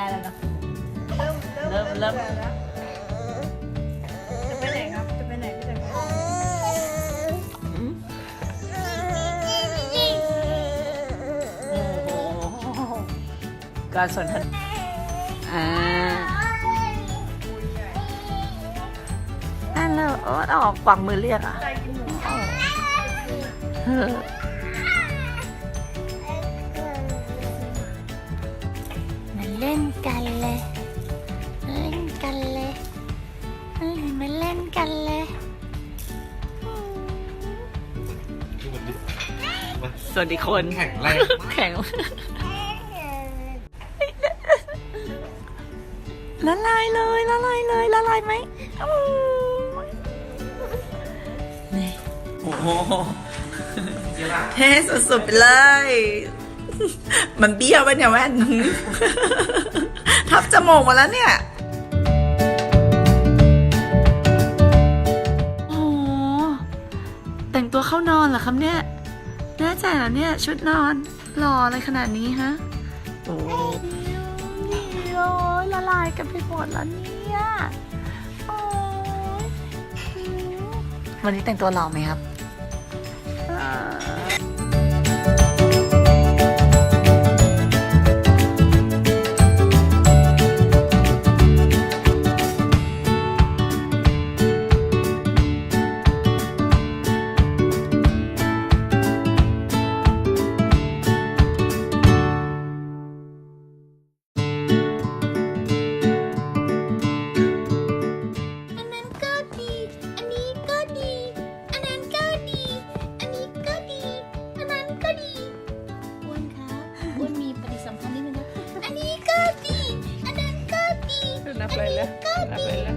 ได้แล้วเนาะ เริ่ม เริ่ม แล้วจะไปไหนครับจะไปไหนพี่จะไป การสนทนานั่นเลยโอ๊ตออกกวักมือเรียกอ่ะ ใจกินหมู มาเล่นกันเลยมาเล่นกันเลยมาเล่นกันเลยสวัสดีคน แข็งแรง แข็งละลายเลยละลายเลยละลายไหมนี่โอ้โหเท่สุดๆไปเลย มันเบี้ยวไปเนี่ยแว่น ทับจมูกมาแล้วเนี่ยโอ้แต่งตัวเข้านอนเหรอครับเนี่ยแน่ใจเหรอเนี่ยชุดนอนหล่ออะไรขนาดนี้ฮะโอ้ยละลายกันไปหมดแล้วเนี่ยโอ้ยวันนี้แต่งตัวหล่อไหมครับนับเลยแล้วนับเลยแล้ว